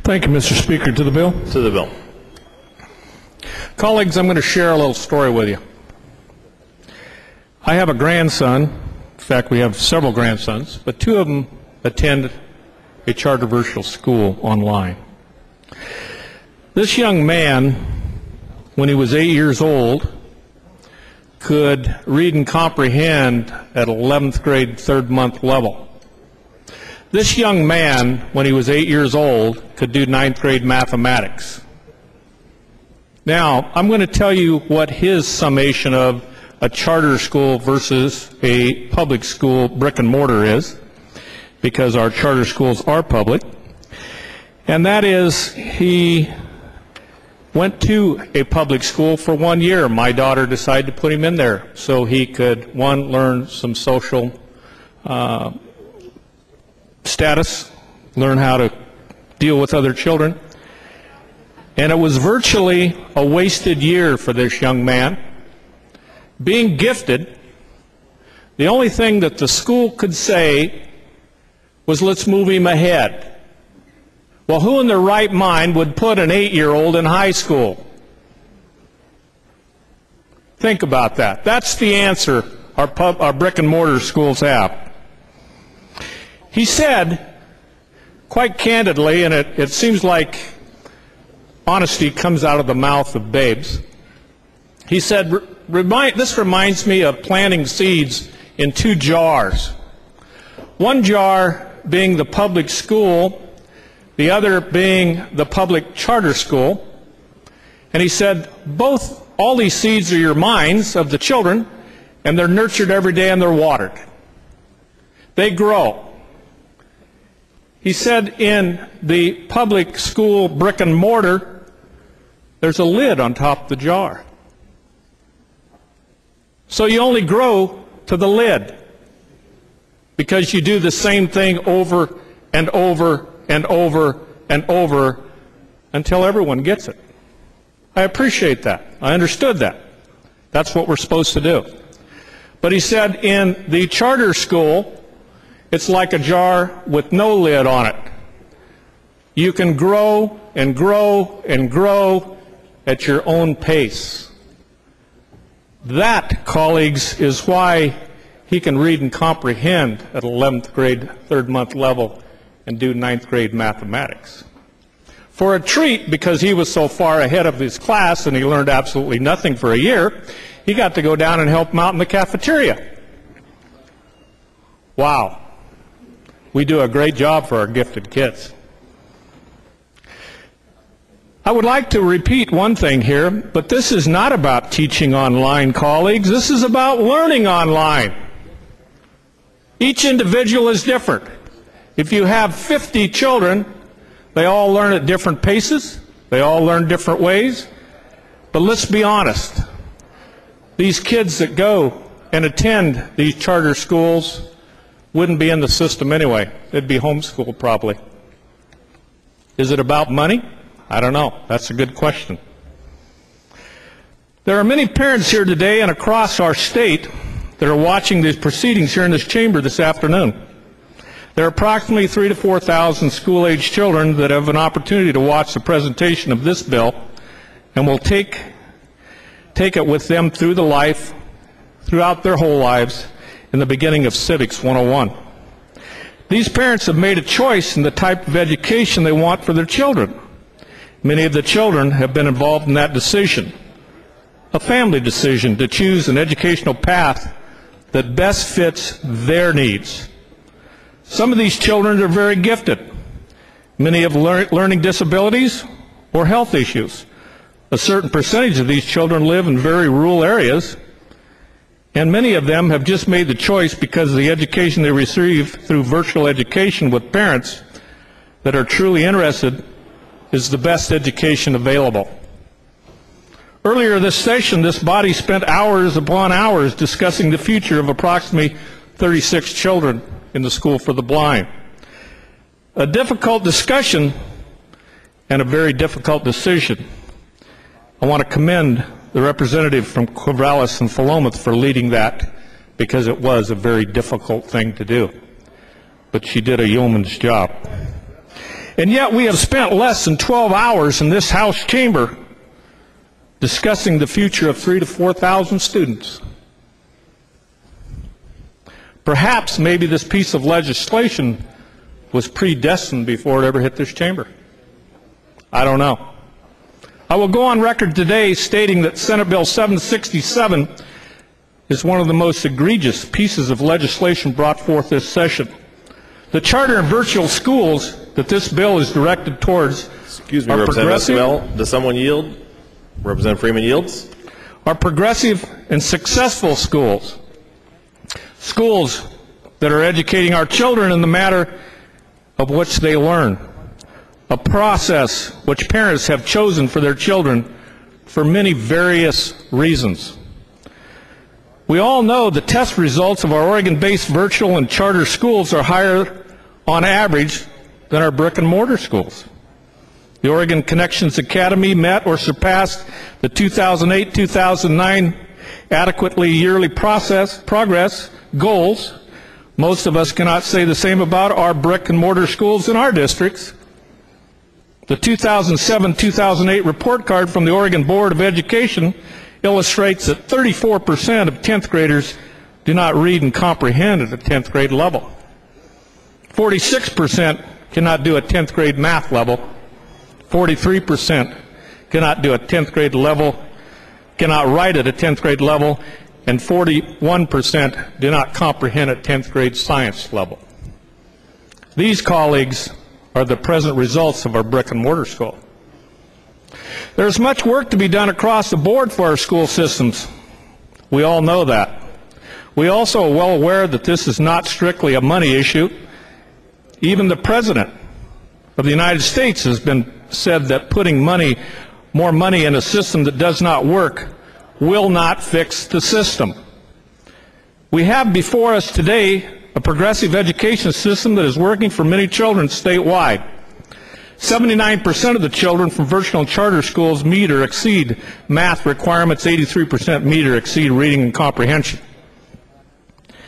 Thank you, Mr. Speaker. To the bill? To the bill. Colleagues, I'm going to share a little story with you. I have a grandson. In fact, we have several grandsons, but two of them attend a charter virtual school online. This young man, when he was 8 years old, could read and comprehend at 11th grade, third month level. This young man, when he was 8 years old, could do ninth grade mathematics. Now, I'm going to tell you what his summation of a charter school versus a public school brick and mortar is, because our charter schools are public. And that is, he went to a public school for 1 year. My daughter decided to put him in there so he could, one, learn some social status, learn how to deal with other children. And it was virtually a wasted year for this young man. Being gifted, the only thing that the school could say was, let's move him ahead. Well, who in their right mind would put an 8-year-old in high school? Think about that. That's the answer our brick and mortar schools have. He said, quite candidly, and it seems like honesty comes out of the mouth of babes. He said, this reminds me of planting seeds in two jars. One jar being the public school, the other being the public charter school. And he said, all these seeds are your minds of the children, and they're nurtured every day and they're watered. They grow. He said in the public school brick and mortar, there's a lid on top of the jar. So you only grow to the lid because you do the same thing over and over and over and over until everyone gets it. I appreciate that. I understood that. That's what we're supposed to do. But he said in the charter school, it's like a jar with no lid on it. You can grow and grow and grow at your own pace. That, colleagues, is why he can read and comprehend at 11th grade, third month level, and do ninth grade mathematics. For a treat, because he was so far ahead of his class and he learned absolutely nothing for a year, he got to go down and help him out in the cafeteria. Wow. We do a great job for our gifted kids. I would like to repeat one thing here, but this is not about teaching online, colleagues. This is about learning online. Each individual is different. If you have 50 children, they all learn at different paces. They all learn different ways. But let's be honest. These kids that go and attend these charter schools wouldn't be in the system anyway. They'd be homeschooled probably. Is it about money? I don't know. That's a good question. There are many parents here today and across our state that are watching these proceedings here in this chamber this afternoon. There are approximately 3,000 to 4,000 school-age children that have an opportunity to watch the presentation of this bill and will take it with them throughout their whole lives in the beginning of Civics 101. These parents have made a choice in the type of education they want for their children. Many of the children have been involved in that decision, a family decision to choose an educational path that best fits their needs. Some of these children are very gifted. Many have learning disabilities or health issues. A certain percentage of these children live in very rural areas, and many of them have just made the choice because of the education they receive through virtual education with parents that are truly interested is the best education available. Earlier this session, this body spent hours upon hours discussing the future of approximately 36 children in the School for the Blind. A difficult discussion and a very difficult decision. I want to commend the representative from Corvallis and Philomath for leading that, because it was a very difficult thing to do. But she did a yeoman's job. And yet we have spent less than 12 hours in this House chamber discussing the future of 3,000 to 4,000 students. Perhaps maybe this piece of legislation was predestined before it ever hit this chamber. I don't know. I will go on record today stating that Senate Bill 767 is one of the most egregious pieces of legislation brought forth this session. The charter and virtual schools that this bill is directed towards Excuse me, Representative Esquivel, does someone yield? Representative Freeman yields. Are progressive and successful schools. Schools that are educating our children in the matter of which they learn. A process which parents have chosen for their children for many various reasons. We all know the test results of our Oregon-based virtual and charter schools are higher on average than our brick-and-mortar schools. The Oregon Connections Academy met or surpassed the 2008-2009 adequately yearly progress goals. Most of us cannot say the same about our brick-and-mortar schools in our districts. The 2007-2008 report card from the Oregon Board of Education illustrates that 34% of 10th graders do not read and comprehend at the 10th grade level. 46% cannot do a 10th grade math level. 43% cannot do a 10th grade level, cannot write at a 10th grade level, and 41% do not comprehend at 10th grade science level. These, colleagues, are the present results of our brick and mortar school. There's much work to be done across the board for our school systems. We all know that. We also are well aware that this is not strictly a money issue. Even the President of the United States has been said that putting more money in a system that does not work will not fix the system. We have before us today a progressive education system that is working for many children statewide. 79% of the children from virtual and charter schools meet or exceed math requirements. 83% meet or exceed reading and comprehension.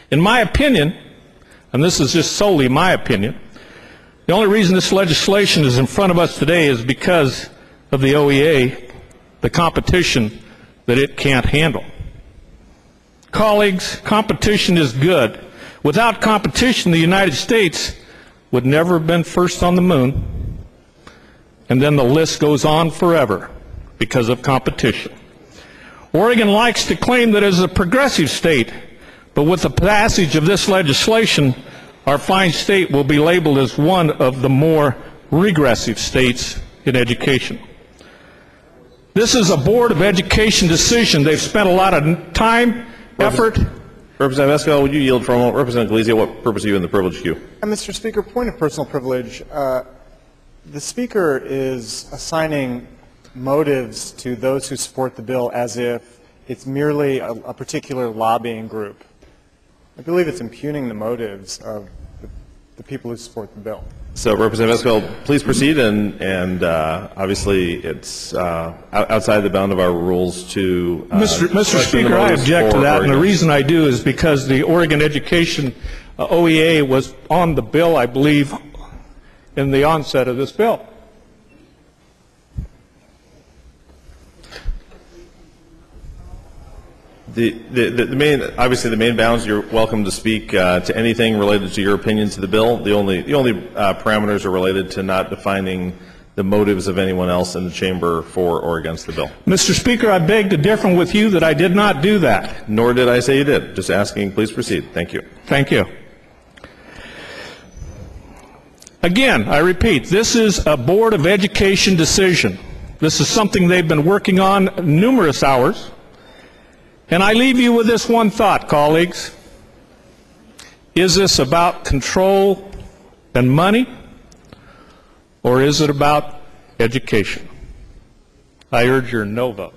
In my opinion, and this is just solely my opinion, the only reason this legislation is in front of us today is because of the OEA, the competition that it can't handle. Colleagues, competition is good. Without competition, the United States would never have been first on the moon, and then the list goes on forever because of competition. Oregon likes to claim that it is a progressive state, but with the passage of this legislation, our fine state will be labeled as one of the more regressive states in education. This is a Board of Education decision. They've spent a lot of time, effort. Representative Esquivel, would you yield for a moment? Representative Galizia, what purpose are you in the privilege queue? Mr. Speaker, point of personal privilege. The Speaker is assigning motives to those who support the bill as if it's merely a particular lobbying group. I believe it's impugning the motives of the people who support the bill. So, Representative Esquivel, please proceed, and obviously it's outside the bound of our rules to Mr. Speaker, I object to that, and the reason I do is because the Oregon Education OEA was on the bill, I believe, in the onset of this bill. Obviously the main bounds, you're welcome to speak to anything related to your opinions of the bill. The only parameters are related to not defining the motives of anyone else in the chamber for or against the bill. Mr. Speaker, I beg to differ with you that I did not do that. Nor did I say you did. Just asking, please proceed. Thank you. Thank you. Again, I repeat, this is a Board of Education decision. This is something they've been working on numerous hours. And I leave you with this one thought, colleagues. Is this about control and money, or is it about education? I urge your no vote.